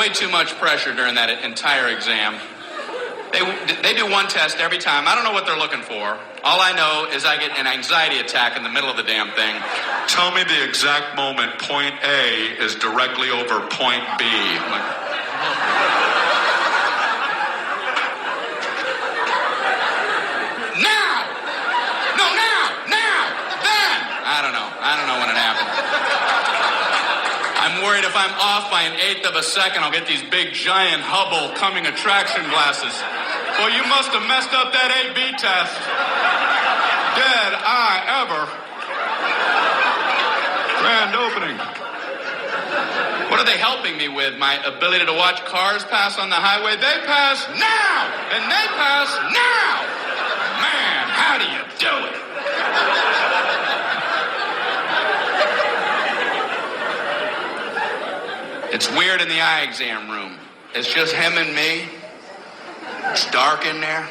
way too much pressure during that entire exam. They do one test every time. I don't know what they're looking for. All I know is I get an anxiety attack in the middle of the damn thing. Tell me the exact moment point A is directly over point B. I'm like, now! No, now! Then! I don't know when it happened. I'm worried if I'm off by an eighth of a second, I'll get these big, giant Hubble coming attraction glasses. Well, you must have messed up that A-B test. Did I ever? Grand opening. What are they helping me with? My ability to watch cars pass on the highway? They pass now! And they pass now! Man, how do you do it? It's weird in the eye exam room. It's just him and me. It's dark in there.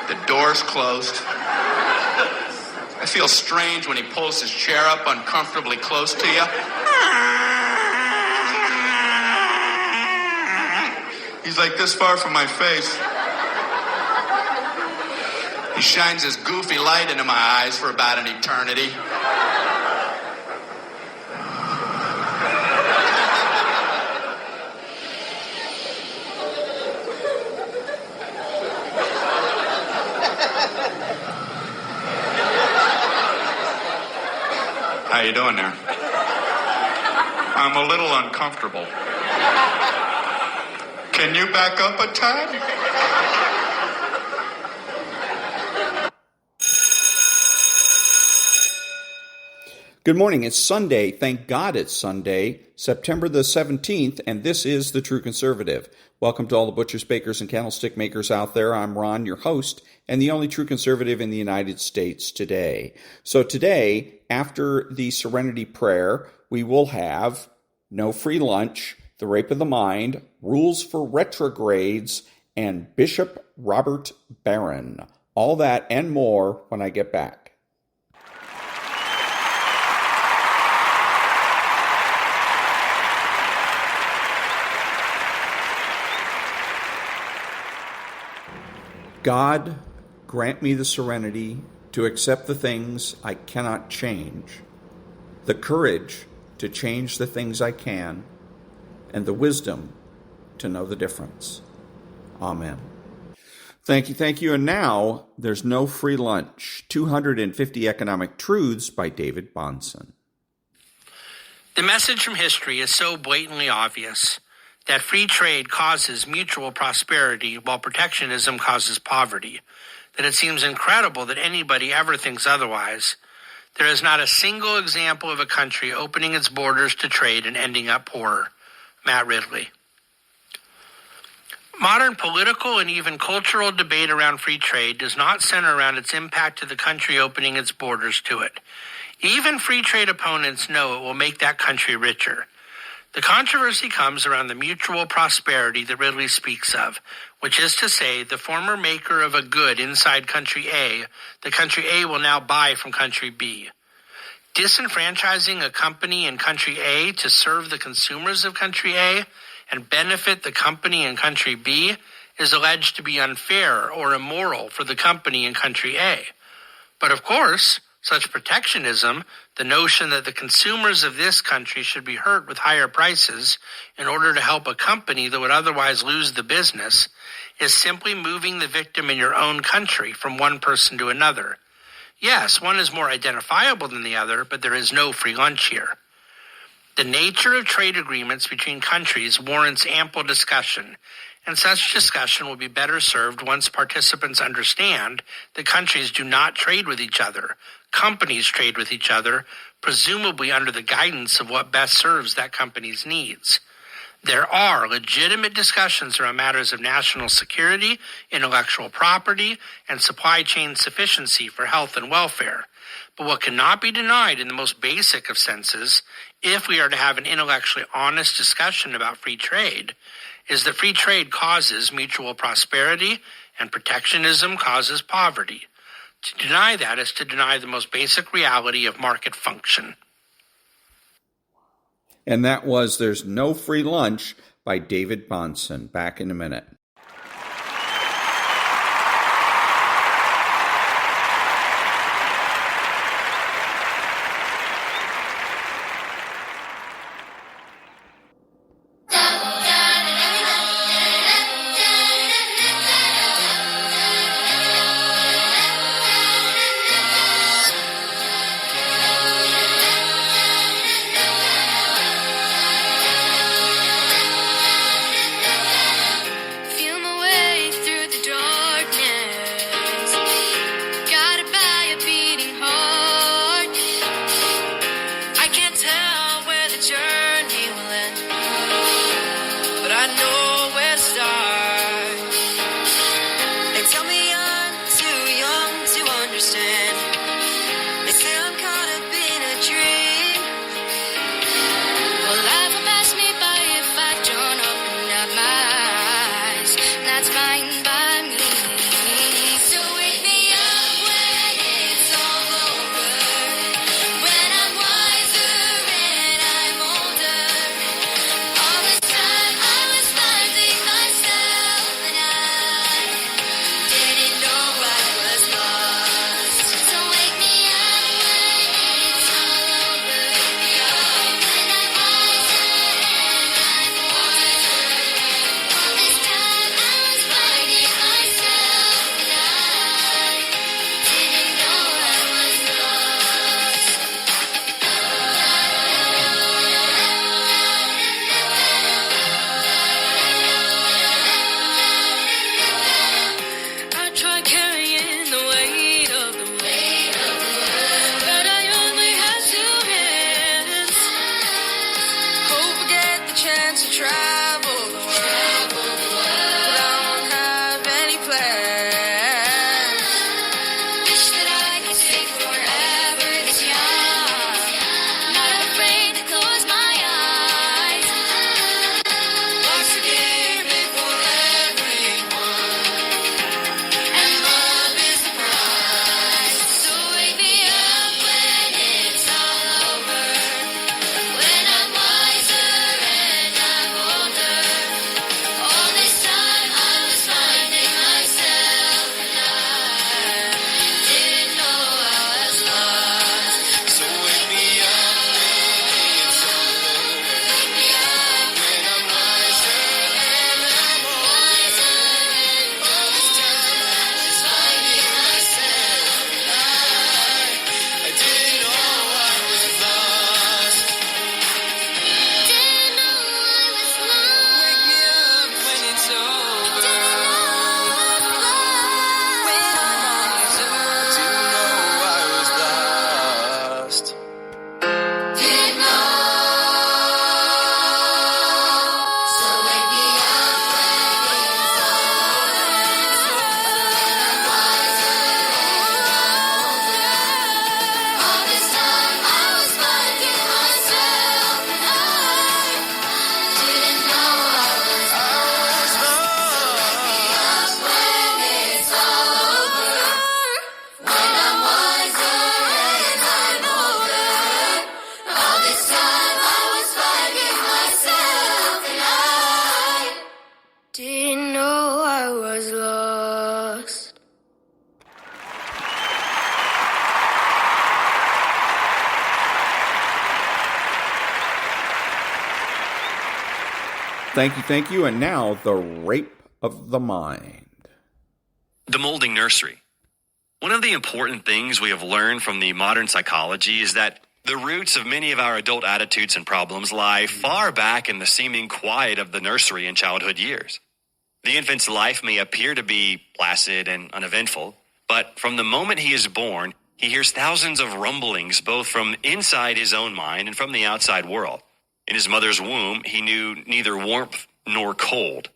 The door's closed. I feel strange when he pulls his chair up uncomfortably close to you. He's like this far from my face. He shines his goofy light into my eyes for about an eternity. How you doing there? I'm a little uncomfortable. Can you back up a tad? Good morning. It's Sunday. Thank God it's Sunday, September the 17th, and this is The True Conservative. Welcome to all the butchers, bakers, and candlestick makers out there. I'm Ron, your host, and the only true conservative in the United States today. So today, after the Serenity prayer, we will have no free lunch, the rape of the mind, rules for retrogrades, and bishop-barron. All that and more when I get back. God, grant me the serenity to accept the things I cannot change, the courage to change the things I can, and the wisdom to know the difference. Amen. Thank you. And now, there's no free lunch. 250 Economic Truths by David-Bahnsen. The message from history is so blatantly obvious that free trade causes mutual prosperity while protectionism causes poverty, that it seems incredible that anybody ever thinks otherwise. There is not a single example of a country opening its borders to trade and ending up poorer. Matt Ridley. Modern political and even cultural debate around free trade does not center around its impact to the country opening its borders to it. Even free trade opponents know it will make that country richer. The controversy comes around the mutual prosperity that Ridley speaks of, which is to say the former maker of a good inside country A, the country A will now buy from country B. Disenfranchising a company in country A to serve the consumers of country A and benefit the company in country B is alleged to be unfair or immoral for the company in country A. But of course, such protectionism, the notion that the consumers of this country should be hurt with higher prices in order to help a company that would otherwise lose the business, is simply moving the victim in your own country from one person to another. Yes, one is more identifiable than the other, but there is no free lunch here. The nature of trade agreements between countries warrants ample discussion, and such discussion will be better served once participants understand that countries do not trade with each other. Companies trade with each other, presumably under the guidance of what best serves that company's needs. There are legitimate discussions around matters of national security, intellectual property, and supply chain sufficiency for health and welfare. But what cannot be denied in the most basic of senses, if we are to have an intellectually honest discussion about free trade, is that free trade causes mutual prosperity and protectionism causes poverty. To deny that is to deny the most basic reality of market function. And that was There's No Free Lunch by David-Bahnsen. Back in a minute. Thank you. And now, the rape of the mind. The molding nursery. One of the important things we have learned from the modern psychology is that the roots of many of our adult attitudes and problems lie far back in the seeming quiet of the nursery and childhood years. The infant's life may appear to be placid and uneventful, but from the moment he is born, he hears thousands of rumblings both from inside his own mind and from the outside world. In his mother's womb, he knew neither warmth nor cold.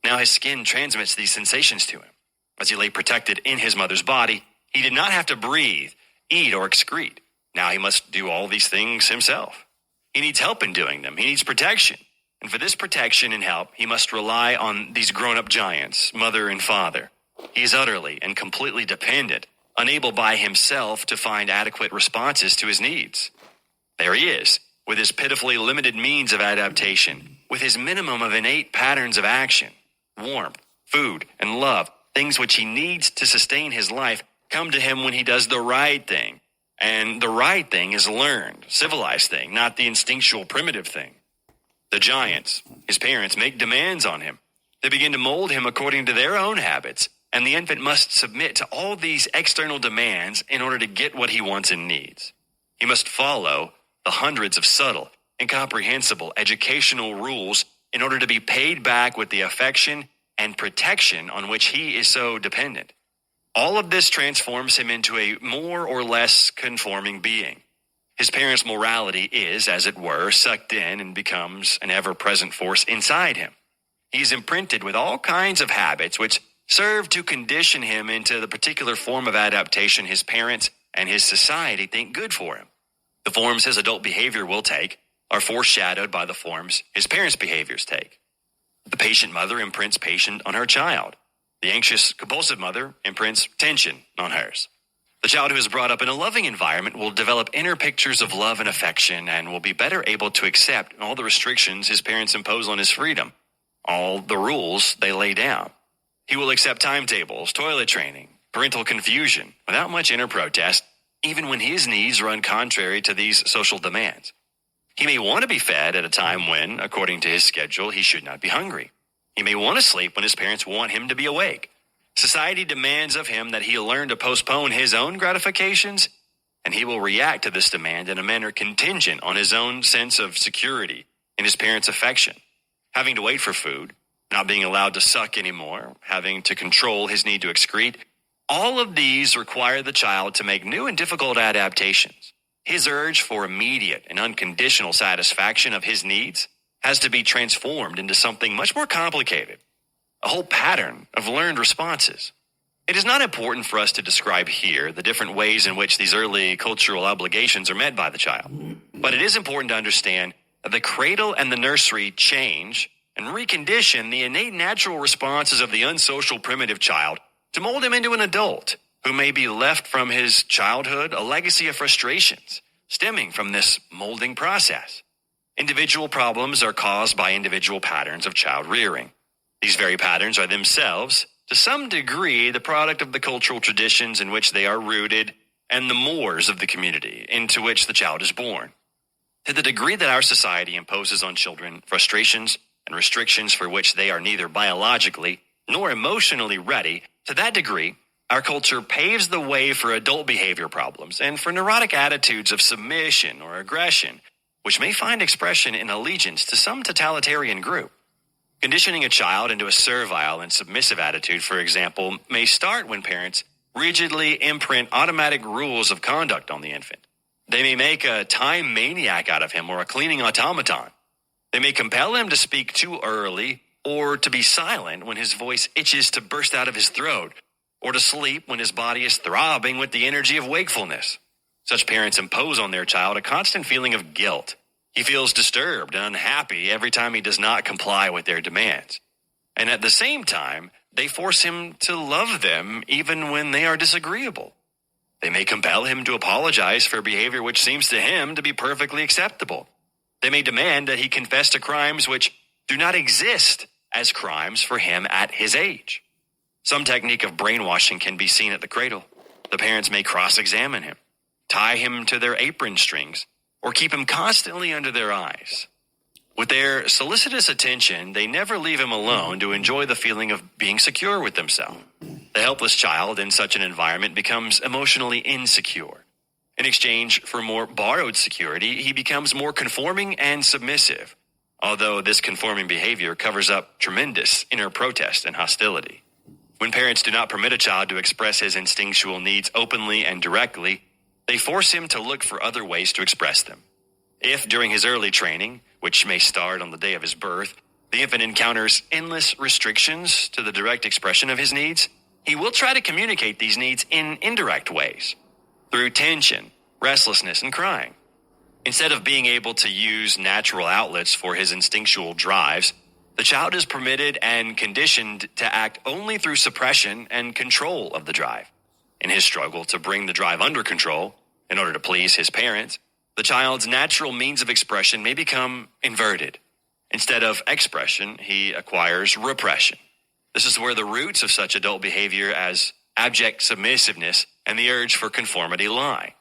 Now his skin transmits these sensations to him. As he lay protected in his mother's body, he did not have to breathe, eat, or excrete. Now he must do all these things himself. He needs help in doing them. He needs protection. And for this protection and help, he must rely on these grown-up giants, mother and father. He is utterly and completely dependent, unable by himself to find adequate responses to his needs. There he is, with his pitifully limited means of adaptation, with his minimum of innate patterns of action, warmth, food, and love, things which he needs to sustain his life, come to him when he does the right thing. And the right thing is learned, civilized thing, not the instinctual primitive thing. The giants, his parents, make demands on him. They begin to mold him according to their own habits, and the infant must submit to all these external demands in order to get what he wants and needs. He must follow the hundreds of subtle, incomprehensible educational rules in order to be paid back with the affection and protection on which he is so dependent. All of this transforms him into a more or less conforming being. His parents' morality is, as it were, sucked in and becomes an ever-present force inside him. He is imprinted with all kinds of habits which serve to condition him into the particular form of adaptation his parents and his society think good for him. The forms his adult behavior will take are foreshadowed by the forms his parents' behaviors take. The patient mother imprints patience on her child. The anxious, compulsive mother imprints tension on hers. The child who is brought up in a loving environment will develop inner pictures of love and affection and will be better able to accept all the restrictions his parents impose on his freedom, all the rules they lay down. He will accept timetables, toilet training, parental confusion without much inner protest, even when his needs run contrary to these social demands. He may want to be fed at a time when, according to his schedule, he should not be hungry. He may want to sleep when his parents want him to be awake. Society demands of him that he learn to postpone his own gratifications, and he will react to this demand in a manner contingent on his own sense of security in his parents' affection. Having to wait for food, not being allowed to suck anymore, having to control his need to excrete, all of these require the child to make new and difficult adaptations. His urge for immediate and unconditional satisfaction of his needs has to be transformed into something much more complicated, a whole pattern of learned responses. It is not important for us to describe here the different ways in which these early cultural obligations are met by the child, but it is important to understand that the cradle and the nursery change and recondition the innate natural responses of the unsocial primitive child to mold him into an adult who may be left from his childhood a legacy of frustrations stemming from this molding process. Individual problems are caused by individual patterns of child rearing. These very patterns are themselves, to some degree, the product of the cultural traditions in which they are rooted and the mores of the community into which the child is born. To the degree that our society imposes on children frustrations and restrictions for which they are neither biologically nor emotionally ready, to that degree, our culture paves the way for adult behavior problems and for neurotic attitudes of submission or aggression, which may find expression in allegiance to some totalitarian group. Conditioning a child into a servile and submissive attitude, for example, may start when parents rigidly imprint automatic rules of conduct on the infant. They may make a time maniac out of him or a cleaning automaton. They may compel him to speak too early or to be silent when his voice itches to burst out of his throat, or to sleep when his body is throbbing with the energy of wakefulness. Such parents impose on their child a constant feeling of guilt. He feels disturbed and unhappy every time he does not comply with their demands. And at the same time, they force him to love them even when they are disagreeable. They may compel him to apologize for behavior which seems to him to be perfectly acceptable. They may demand that he confess to crimes which do not exist as crimes for him at his age. Some technique of brainwashing can be seen at the cradle. The parents may cross-examine him, tie him to their apron strings, or keep him constantly under their eyes. With their solicitous attention, they never leave him alone to enjoy the feeling of being secure with themselves. The helpless child in such an environment becomes emotionally insecure. In exchange for more borrowed security, he becomes more conforming and submissive, although this conforming behavior covers up tremendous inner protest and hostility. When parents do not permit a child to express his instinctual needs openly and directly, they force him to look for other ways to express them. If, during his early training, which may start on the day of his birth, the infant encounters endless restrictions to the direct expression of his needs, he will try to communicate these needs in indirect ways, through tension, restlessness, and crying. Instead of being able to use natural outlets for his instinctual drives, the child is permitted and conditioned to act only through suppression and control of the drive. In his struggle to bring the drive under control, in order to please his parents, the child's natural means of expression may become inverted. Instead of expression, he acquires repression. This is where the roots of such adult behavior as abject submissiveness and the urge for conformity lie.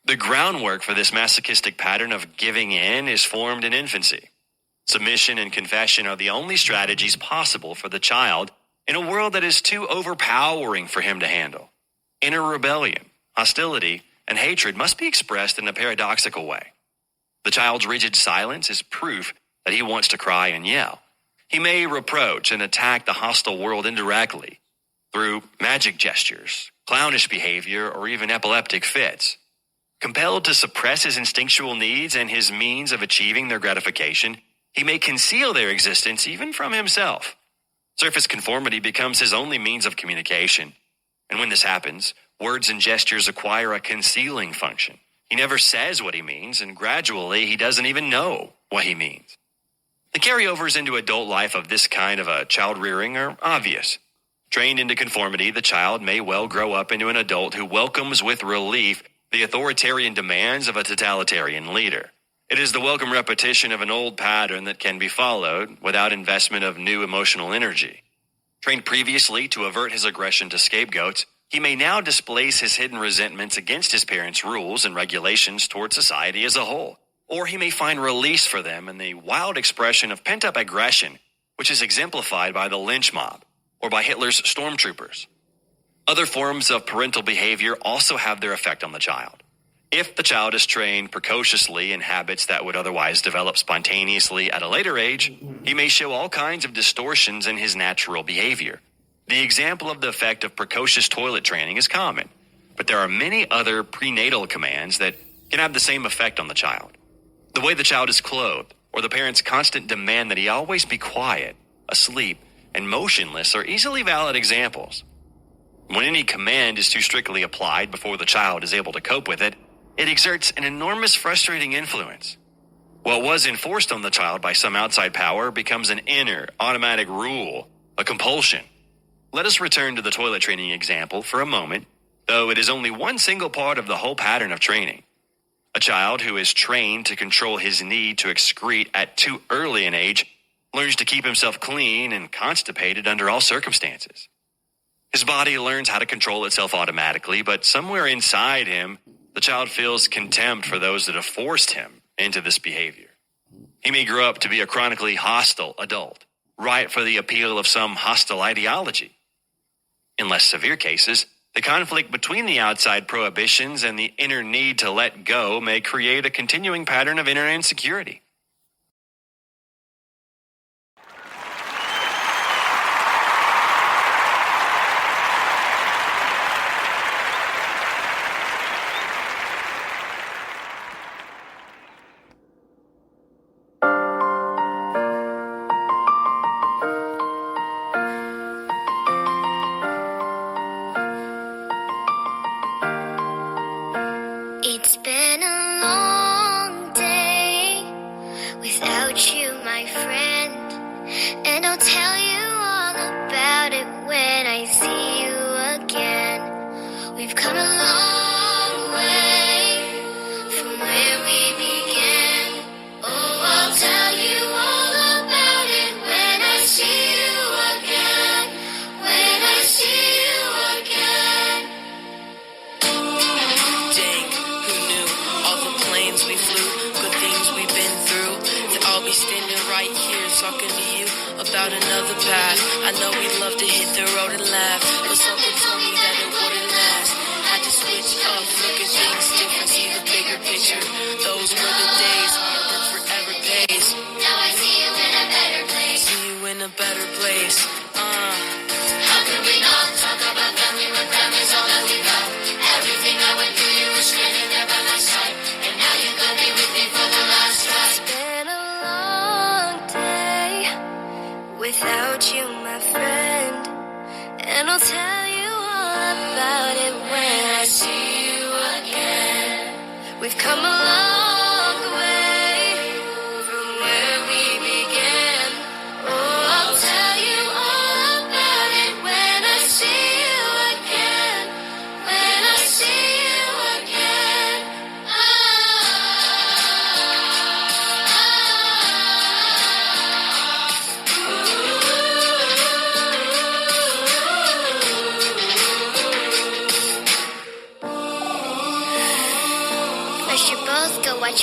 The groundwork for this masochistic pattern of giving in is formed in infancy. Submission and confession are the only strategies possible for the child in a world that is too overpowering for him to handle. Inner rebellion, hostility, and hatred must be expressed in a paradoxical way. The child's rigid silence is proof that he wants to cry and yell. He may reproach and attack the hostile world indirectly through magic gestures, clownish behavior, or even epileptic fits. Compelled to suppress his instinctual needs and his means of achieving their gratification, he may conceal their existence even from himself. Surface conformity becomes his only means of communication. And when this happens, words and gestures acquire a concealing function. He never says what he means, and gradually he doesn't even know what he means. The carryovers into adult life of this kind of a child rearing are obvious. Trained into conformity, the child may well grow up into an adult who welcomes with relief the authoritarian demands of a totalitarian leader. It is the welcome repetition of an old pattern that can be followed without investment of new emotional energy. Trained previously to avert his aggression to scapegoats, he may now displace his hidden resentments against his parents' rules and regulations toward society as a whole. Or he may find release for them in the wild expression of pent-up aggression, which is exemplified by the lynch mob or by Hitler's stormtroopers. Other forms of parental behavior also have their effect on the child. If the child is trained precociously in habits that would otherwise develop spontaneously at a later age, he may show all kinds of distortions in his natural behavior. The example of the effect of precocious toilet training is common, but there are many other prenatal commands that can have the same effect on the child. The way the child is clothed, or the parent's constant demand that he always be quiet, asleep, and motionless are easily valid examples. When any command is too strictly applied before the child is able to cope with it, it exerts an enormous frustrating influence. What was enforced on the child by some outside power becomes an inner, automatic rule, a compulsion. Let us return to the toilet training example for a moment, though it is only one single part of the whole pattern of training. A child who is trained to control his need to excrete at too early an age learns to keep himself clean and constipated under all circumstances. His body learns how to control itself automatically, but somewhere inside him, the child feels contempt for those that have forced him into this behavior. He may grow up to be a chronically hostile adult, ripe for the appeal of some hostile ideology. In less severe cases, the conflict between the outside prohibitions and the inner need to let go may create a continuing pattern of inner insecurity. It's been a long day without you, my friend, and I'll tell you all about it when I see you again. We've come a long way from where we began. Oh, I'll tell you all about it when I see you again. When I see you again. Dang, who knew? All the planes we flew, good things we've been through, to all be standing right here talking to you about another path. I know we'd love to hit the road and laugh, but something told me that it wouldn't last. Had to switch up, look at things different, see the bigger picture. Those were the days, hard work forever pays. Now I see you in a better place. See you in a better place. How could we not talk about family when family's all that we got? Everything I went through, you were standing there by my side, and now you could be with me for the last ride. It's been a long day without you, my friend, and I'll tell you all about it when I see you again. We've come a long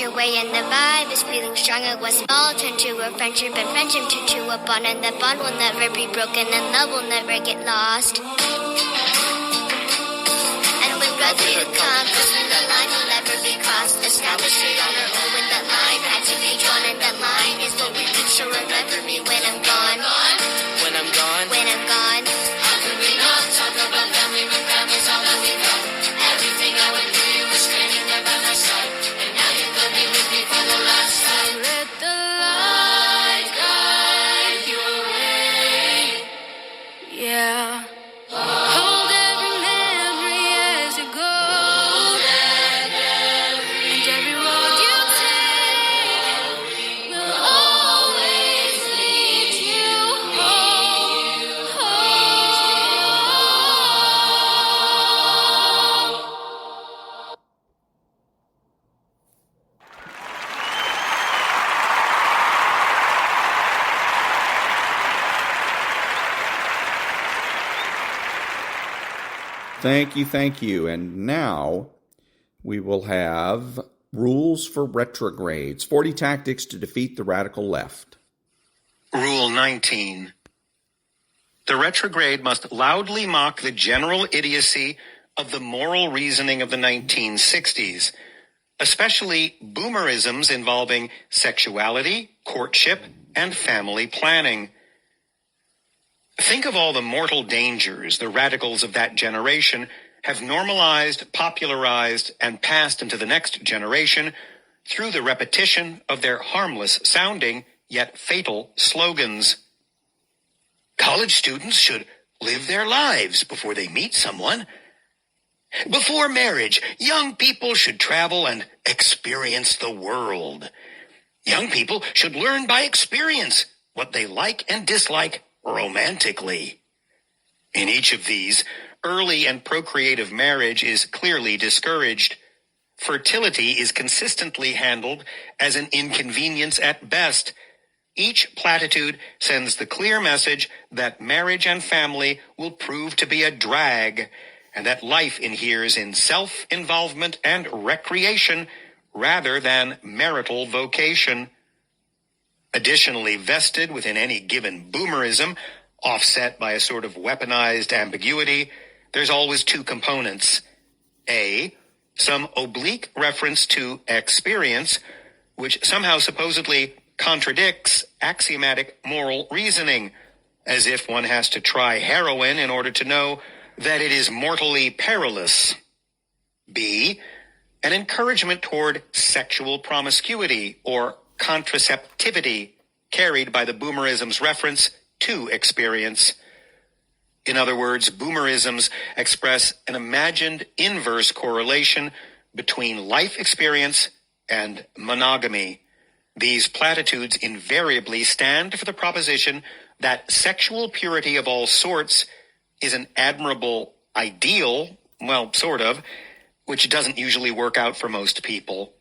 your way, and the vibe is feeling strong. It was small, turned to a friendship, and friendship turned to a bond, and that bond will never be broken, and love will never get lost. And when brotherhood comes, the line will never be crossed. Established it on our own when that line had to be drawn, and that line is what we reach. So remember me when I'm gone. When I'm gone. When I'm gone. How could we not talk about family when family's all that we got? Everything I went through, you were standing there by my side, and now you're gonna be with me for the last time. Let the light guide your way. Yeah. Hold every memory as it goes, and every road you take will always lead you home. Thank you. And now we will have rules for retrogrades, 40 tactics to defeat the radical left. Rule 19. The retrograde must loudly mock the general idiocy of the moral reasoning of the 1960s, especially boomerisms involving sexuality, courtship, and family planning. Think of all the mortal dangers the radicals of that generation have normalized, popularized, and passed into the next generation through the repetition of their harmless-sounding yet fatal slogans. College students should live their lives before they meet someone. Before marriage, young people should travel and experience the world. Young people should learn by experience what they like and dislike romantically. In each of these, early and procreative marriage is clearly discouraged. Fertility is consistently handled as an inconvenience at best. Each platitude sends the clear message that marriage and family will prove to be a drag, and that life inheres in self-involvement and recreation rather than marital vocation. Additionally vested within any given boomerism, offset by a sort of weaponized ambiguity, there's always two components. A, some oblique reference to experience, which somehow supposedly contradicts axiomatic moral reasoning, as if one has to try heroin in order to know that it is mortally perilous. B, an encouragement toward sexual promiscuity or contraceptivity, carried by the boomerism's reference to experience. In other words, boomerisms express an imagined inverse correlation between life experience and monogamy. These platitudes invariably stand for the proposition that sexual purity of all sorts is an admirable ideal, well, sort of, which doesn't usually work out for most people.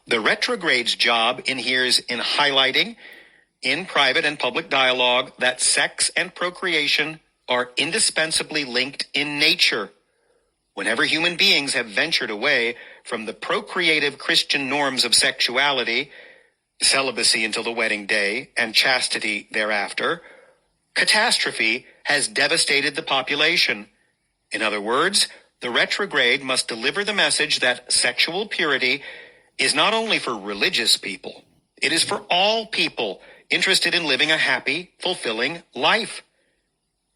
The retrograde's job inheres in highlighting, in private and public dialogue, that sex and procreation are indispensably linked in nature. Whenever human beings have ventured away from the procreative Christian norms of sexuality, celibacy until the wedding day, and chastity thereafter, catastrophe has devastated the population. In other words, the retrograde must deliver the message that sexual purity is not only for religious people, it is for all people interested in living a happy, fulfilling life.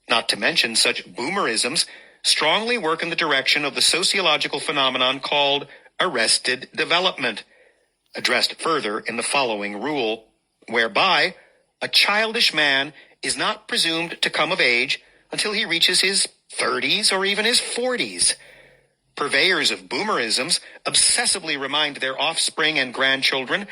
Not to mention, such boomerisms strongly work in the direction of the sociological phenomenon called arrested development, addressed further in the following rule, whereby a childish man is not presumed to come of age until he reaches his 30s or even his 40s. Purveyors of boomerisms obsessively remind their offspring and grandchildren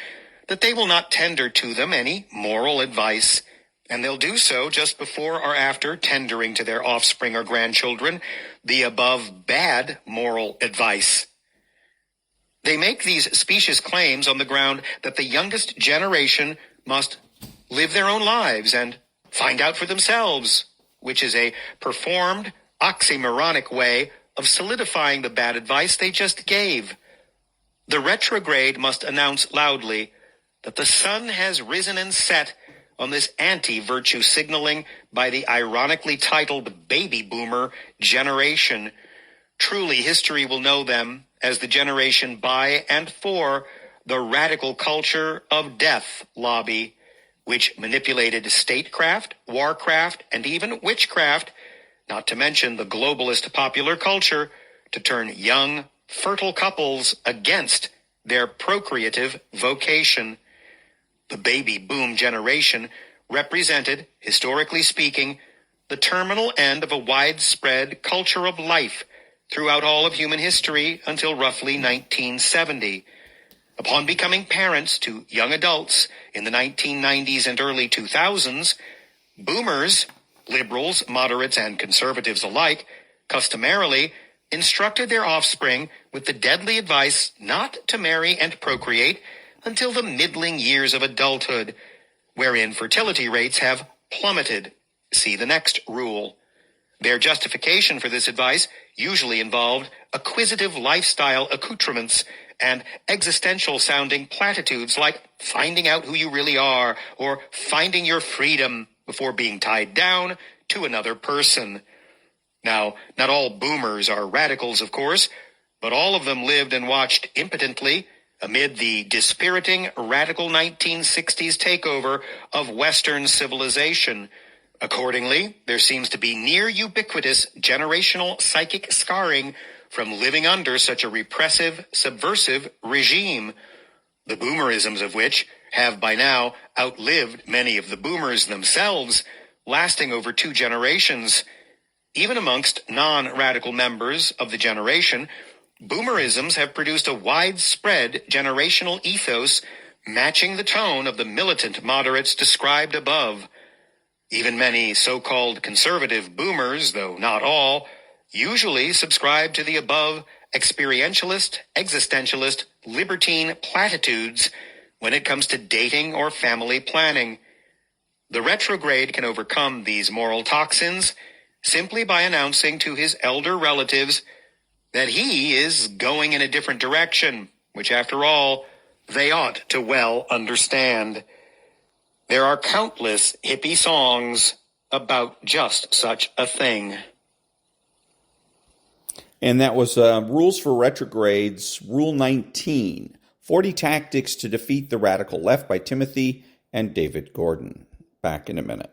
that they will not tender to them any moral advice, and they'll do so just before or after tendering to their offspring or grandchildren the above bad moral advice. They make these specious claims on the ground that the youngest generation must live their own lives and find out for themselves, which is a performed, oxymoronic way of solidifying the bad advice they just gave. The retrograde must announce loudly that the sun has risen and set on this anti-virtue signaling by the ironically titled baby boomer generation. Truly, history will know them as the generation by and for the radical culture of death lobby, which manipulated statecraft, warcraft, and even witchcraft, not to mention the globalist popular culture, to turn young, fertile couples against their procreative vocation. The baby boom generation represented, historically speaking, the terminal end of a widespread culture of life throughout all of human history until roughly 1970. Upon becoming parents to young adults in the 1990s and early 2000s, boomers, liberals, moderates, and conservatives alike, customarily instructed their offspring with the deadly advice not to marry and procreate until the middling years of adulthood, wherein fertility rates have plummeted. See the next rule. Their justification for this advice usually involved acquisitive lifestyle accoutrements and existential-sounding platitudes like finding out who you really are or finding your freedom before being tied down to another person. Now, not all boomers are radicals, of course, but all of them lived and watched impotently amid the dispiriting radical 1960s takeover of Western civilization. Accordingly, there seems to be near ubiquitous generational psychic scarring from living under such a repressive, subversive regime, the boomerisms of which have by now outlived many of the boomers themselves, lasting over 2 generations. Even amongst non-radical members of the generation, boomerisms have produced a widespread generational ethos matching the tone of the militant moderates described above. Even many so-called conservative boomers, though not all, usually subscribe to the above experientialist, existentialist, libertine platitudes when it comes to dating or family planning. The retrograde can overcome these moral toxins simply by announcing to his elder relatives that he is going in a different direction, which, after all, they ought to well understand. There are countless hippie songs about just such a thing. And that was Rules for Retrogrades, Rule 19, 40 Tactics to Defeat the Radical Left by Timothy and David Gordon. Back in a minute.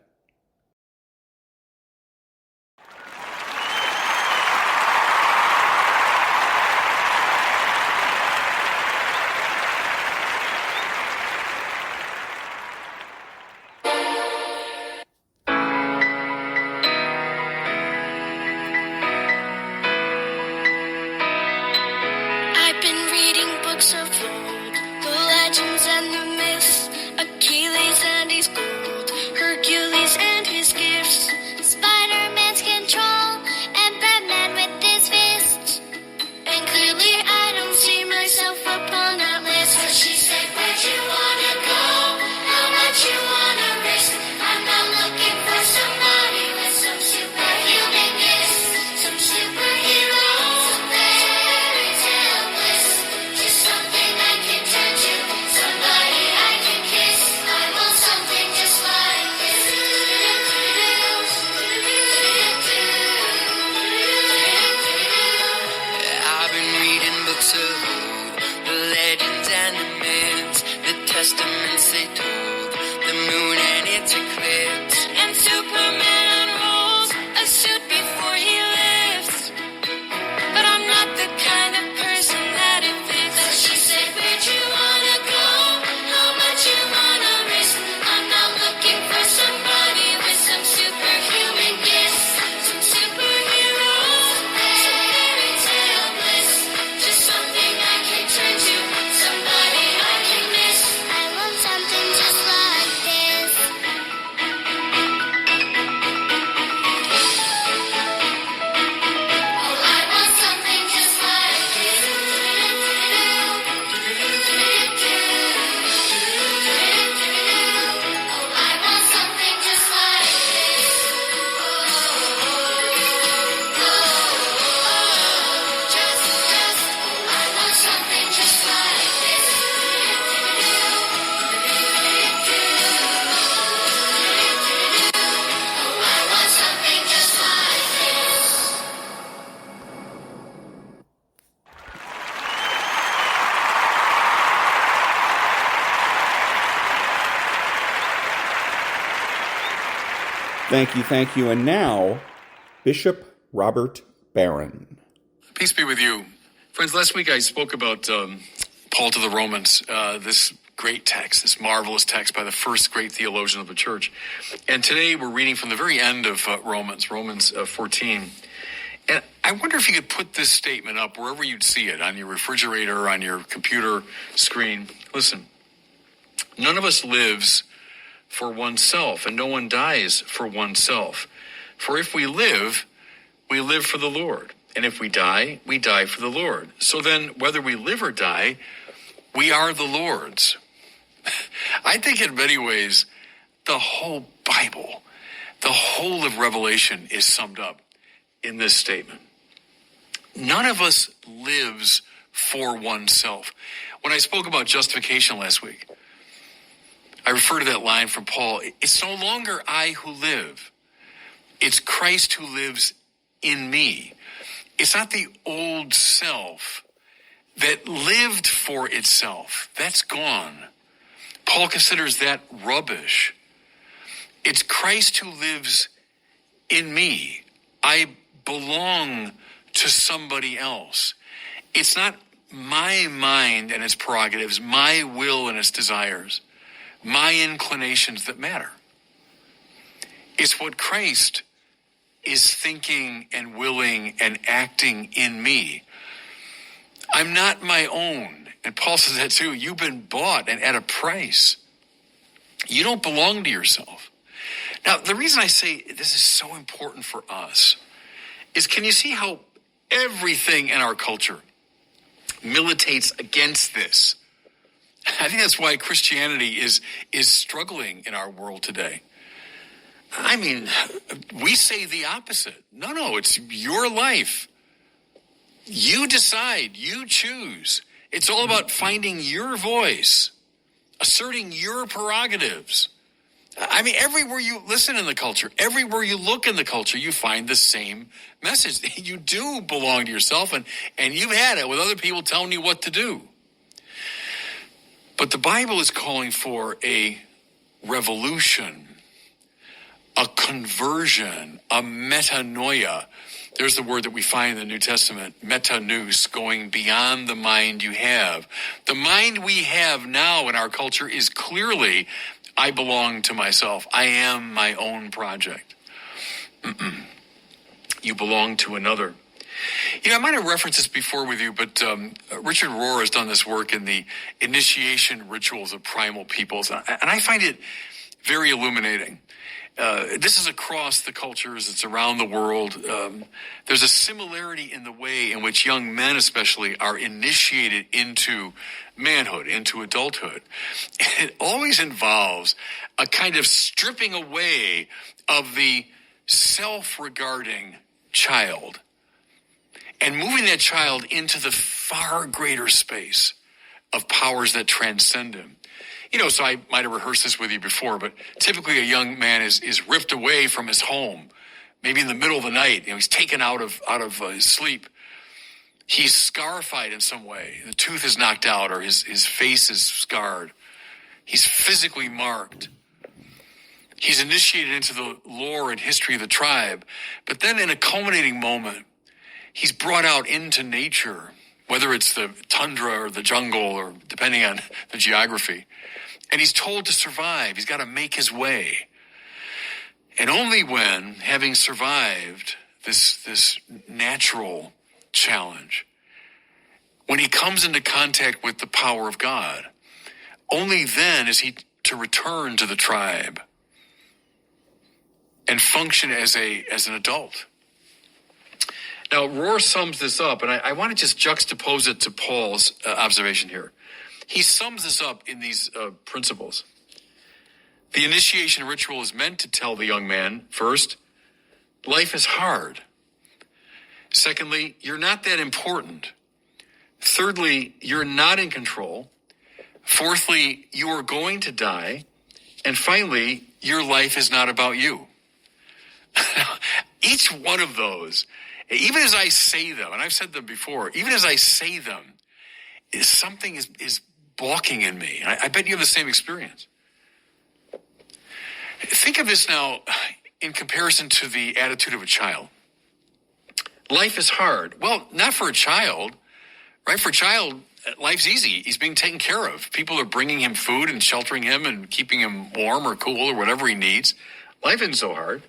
I've been reading books of old, the legends and the myths, Achilles and his gold, Hercules Thank you. And now, Bishop Robert Barron. Peace be with you. Friends, last week I spoke about Paul to the Romans, this great text, this marvelous text by the first great theologian of the church. And today we're reading from the very end of Romans 14. And I wonder if you could put this statement up wherever you'd see it, on your refrigerator, on your computer screen. Listen, none of us lives for oneself, and no one dies for oneself. For if we live for the Lord. And if we die for the Lord. So then, whether we live or die, we are the Lord's. I think in many ways, the whole Bible, the whole of Revelation is summed up in this statement. None of us lives for oneself. When I spoke about justification last week, I refer to that line from Paul. It's no longer I who live. It's Christ who lives in me. It's not the old self that lived for itself. That's gone. Paul considers that rubbish. It's Christ who lives in me. I belong to somebody else. It's not my mind and its prerogatives, my will and its desires, my inclinations that matter. It's what Christ is thinking and willing and acting in me. I'm not my own. And Paul says that too. You've been bought and at a price. You don't belong to yourself. Now, the reason I say this is so important for us is, can you see how everything in our culture militates against this? I think that's why Christianity is struggling in our world today. I mean, we say the opposite. No, it's your life. You decide, you choose. It's all about finding your voice, asserting your prerogatives. I mean, everywhere you listen in the culture, everywhere you look in the culture, you find the same message. You do belong to yourself, and you've had it with other people telling you what to do. But the Bible is calling for a revolution, a conversion, a metanoia. There's the word that we find in the New Testament, metanous, going beyond the mind you have. The mind we have now in our culture is clearly, I belong to myself. I am my own project. You belong to another. You know, I might have referenced this before with you, but Richard Rohr has done this work in the initiation rituals of primal peoples, and I find it very illuminating. This is across the cultures. It's around the world. There's a similarity in the way in which young men especially are initiated into manhood, into adulthood. And it always involves a kind of stripping away of the self-regarding child and moving that child into the far greater space of powers that transcend him. You know, so I might have rehearsed this with you before, but typically a young man is ripped away from his home, maybe in the middle of the night. You know, he's taken out of his sleep. He's scarified in some way. The tooth is knocked out, or his face is scarred. He's physically marked. He's initiated into the lore and history of the tribe. But then in a culminating moment, he's brought out into nature, whether it's the tundra or the jungle, or depending on the geography. And he's told to survive. He's got to make his way. And only when, having survived this natural challenge, when he comes into contact with the power of God, only then is he to return to the tribe and function as an adult. Now, Rohr sums this up, and I want to just juxtapose it to Paul's observation here. He sums this up in these principles. The initiation ritual is meant to tell the young man, first, life is hard. Secondly, you're not that important. Thirdly, you're not in control. Fourthly, you are going to die. And finally, your life is not about you. Each one of those, even as I say them, and I've said them before, even as I say them, something is balking in me. I bet you have the same experience. Think of this now in comparison to the attitude of a child. Life is hard. Well, not for a child, right? For a child, life's easy. He's being taken care of. People are bringing him food and sheltering him and keeping him warm or cool or whatever he needs. Life isn't so hard.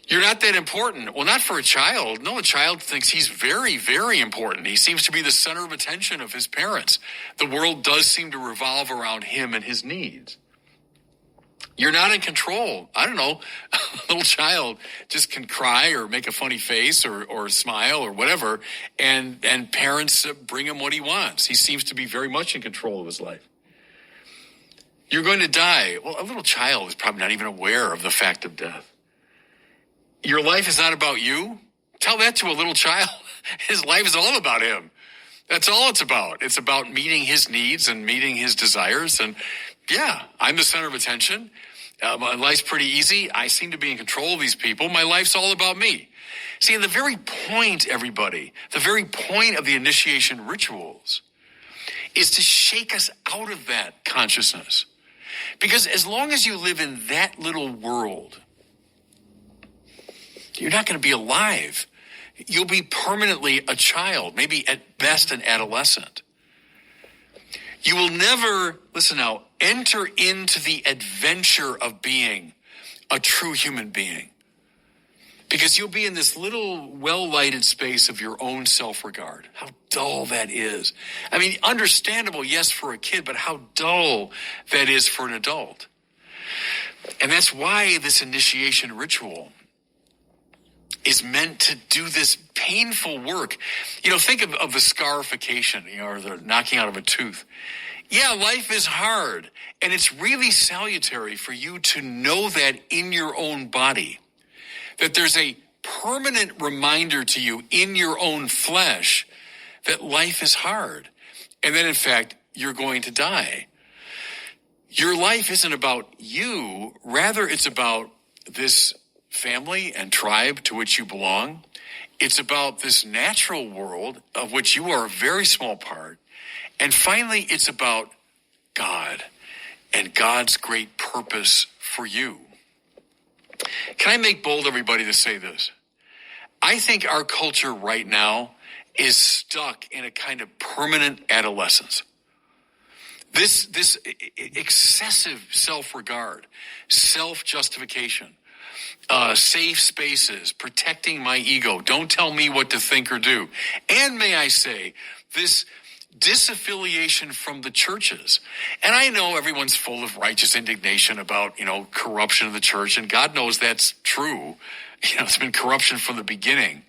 You're not that important. Well, not for a child. No, a child thinks he's very, very important. He seems to be the center of attention of his parents. The world does seem to revolve around him and his needs. You're not in control. I don't know. A little child just can cry or make a funny face or smile or whatever, and parents bring him what he wants. He seems to be very much in control of his life. You're going to die. Well, a little child is probably not even aware of the fact of death. Your life is not about you. Tell that to a little child. His life is all about him. That's all it's about. It's about meeting his needs and meeting his desires. And yeah, I'm the center of attention. My life's pretty easy. I seem to be in control of these people. My life's all about me. See, the very point, everybody, the very point of the initiation rituals is to shake us out of that consciousness. Because as long as you live in that little world, you're not going to be alive. You'll be permanently a child, maybe at best an adolescent. You will never, listen now, enter into the adventure of being a true human being. Because you'll be in this little well-lighted space of your own self-regard. How dull that is. I mean, understandable, yes, for a kid, but how dull that is for an adult. And that's why this initiation ritual is meant to do this painful work. You know, think of the scarification, or the knocking out of a tooth. Yeah, life is hard, and it's really salutary for you to know that in your own body, that there's a permanent reminder to you in your own flesh that life is hard, and that, in fact, you're going to die. Your life isn't about you. Rather, it's about this family and tribe to which you belong. It's about this natural world of which you are a very small part. And finally, it's about God and God's great purpose for you. Can I make bold, everybody, to say this? I think our culture right now is stuck in a kind of permanent adolescence. This excessive self-regard, self-justification, safe spaces, protecting my ego, don't tell me what to think or do. And may I say, this disaffiliation from the churches. And I know everyone's full of righteous indignation about, corruption of the church, and God knows that's true. It's been corruption from the beginning.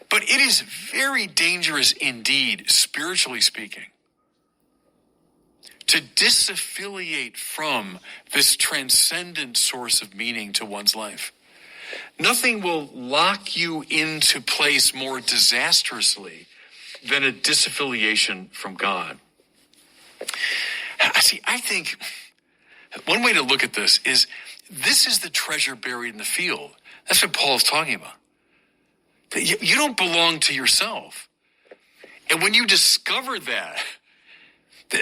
But it is very dangerous indeed, spiritually speaking, to disaffiliate from this transcendent source of meaning to one's life. Nothing will lock you into place more disastrously than a disaffiliation from God. See, I think one way to look at this is the treasure buried in the field. That's what Paul is talking about. You don't belong to yourself. And when you discover that,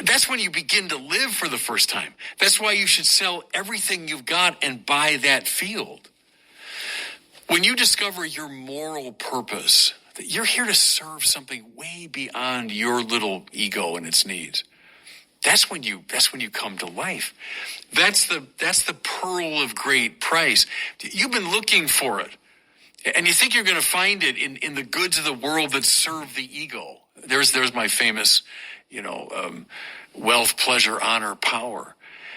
that's when you begin to live for the first time. That's why you should sell everything you've got and buy that field. When you discover your moral purpose, that you're here to serve something way beyond your little ego and its needs, that's when you come to life. That's the pearl of great price. You've been looking for it, and you think you're going to find it in the goods of the world that serve the ego. There's my famous, wealth, pleasure, honor, power.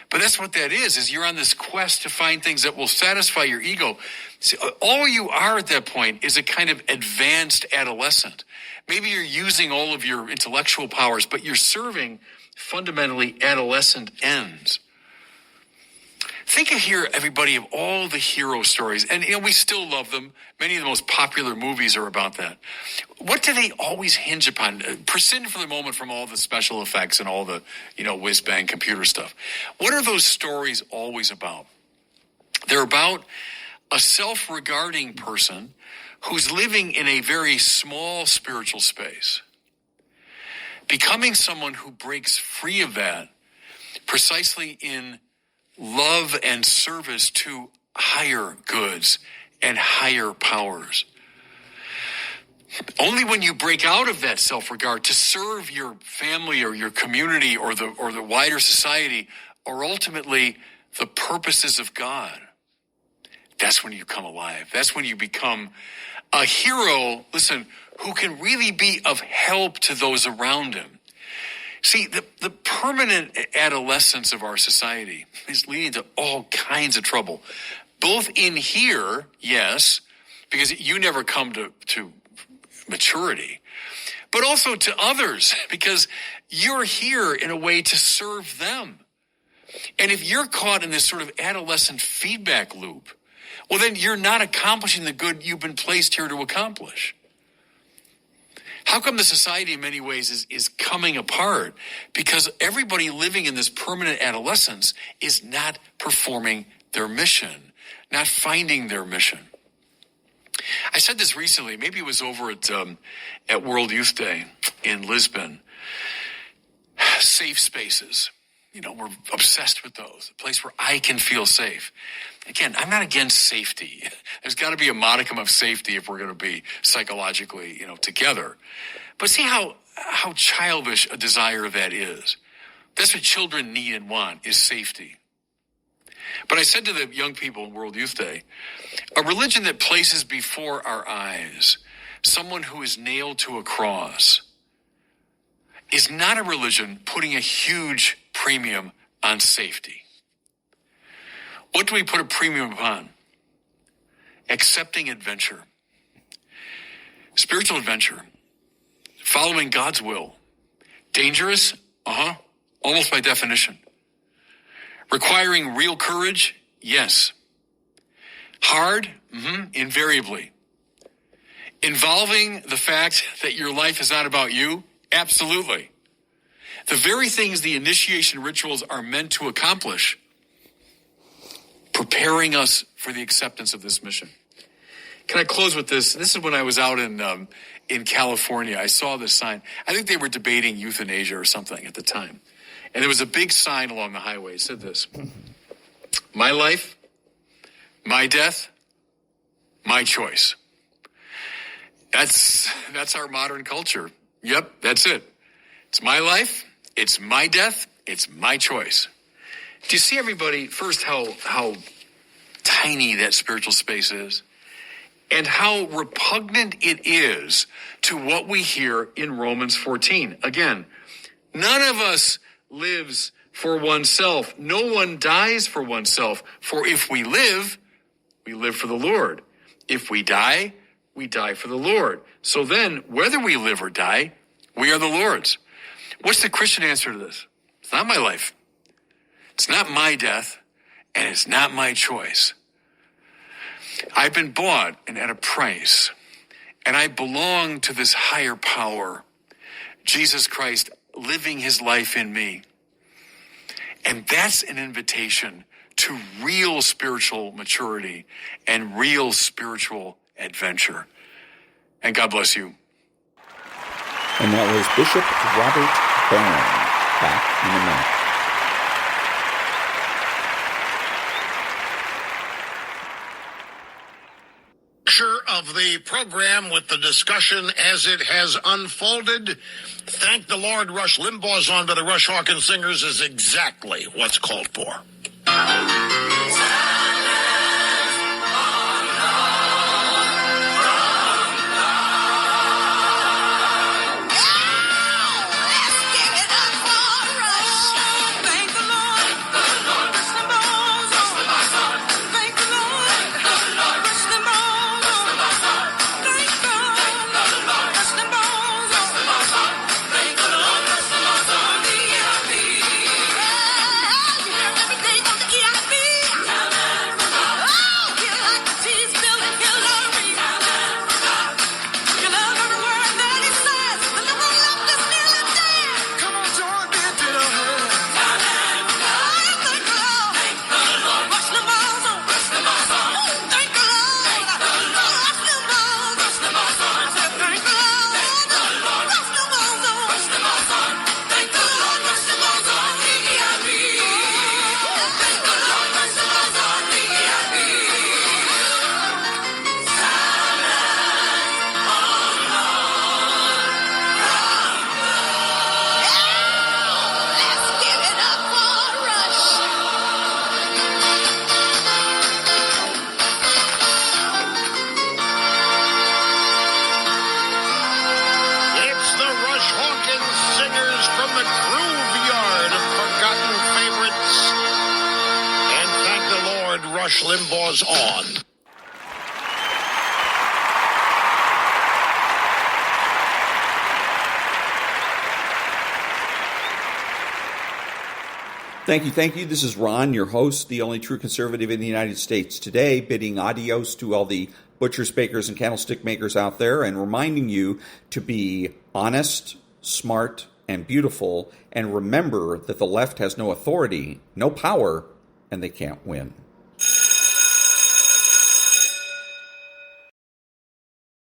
But that's what that is you're on this quest to find things that will satisfy your ego. See, all you are at that point is a kind of advanced adolescent. Maybe you're using all of your intellectual powers, but you're serving fundamentally adolescent ends. Think of here, everybody, of all the hero stories. And, we still love them. Many of the most popular movies are about that. What do they always hinge upon? Prescind for the moment from all the special effects and all the, whiz-bang computer stuff. What are those stories always about? They're about a self-regarding person who's living in a very small spiritual space, becoming someone who breaks free of that precisely in love and service to higher goods and higher powers. Only when you break out of that self-regard to serve your family or your community or the wider society or ultimately the purposes of God, that's when you come alive. That's when you become a hero, listen, who can really be of help to those around him. See, the permanent adolescence of our society is leading to all kinds of trouble. Both in here, yes, because you never come to maturity, but also to others, because you're here in a way to serve them. And if you're caught in this sort of adolescent feedback loop, well, then you're not accomplishing the good you've been placed here to accomplish. How come the society in many ways is coming apart? Because everybody living in this permanent adolescence is not performing their mission, not finding their mission. I said this recently, maybe it was over at World Youth Day in Lisbon. Safe spaces. We're obsessed with those. A place where I can feel safe. Again, I'm not against safety. There's got to be a modicum of safety if we're going to be psychologically, together. But see how childish a desire that is. That's what children need and want, is safety. But I said to the young people in World Youth Day, a religion that places before our eyes someone who is nailed to a cross is not a religion putting a huge premium on safety. What do we put a premium upon? Accepting adventure. Spiritual adventure. Following God's will. Dangerous? Almost by definition. Requiring real courage? Yes. Hard? Invariably. Involving the fact that your life is not about you? Absolutely. The very things the initiation rituals are meant to accomplish, preparing us for the acceptance of this mission. Can I close with this? This is when I was out in California. I saw this sign. I think they were debating euthanasia or something at the time. And there was a big sign along the highway. It said this: my life, my death, my choice. That's our modern culture. Yep, that's it. It's my life, it's my death, it's my choice. Do you see, everybody, first how tiny that spiritual space is? And how repugnant it is to what we hear in Romans 14. Again, none of us lives for oneself. No one dies for oneself. For if we live for the Lord. If we die for the Lord. So then, whether we live or die, we are the Lord's. What's the Christian answer to this? It's not my life. It's not my death. And it's not my choice. I've been bought and at a price. And I belong to this higher power. Jesus Christ living his life in me. And that's an invitation to real spiritual maturity and real spiritual adventure. And God bless you. And that was Bishop Robert Barron. Back in a minute. Of the program with the discussion as it has unfolded. Thank the Lord, Rush Limbaugh's On by the Rush Hawkins Singers is exactly what's called for. Every day on the EIB. Rush Limbaugh's On. Thank you. This is Ron, your host, the only true conservative in the United States. Today, bidding adios to all the butchers, bakers, and candlestick makers out there, and reminding you to be honest, smart, and beautiful, and remember that the left has no authority, no power, and they can't win.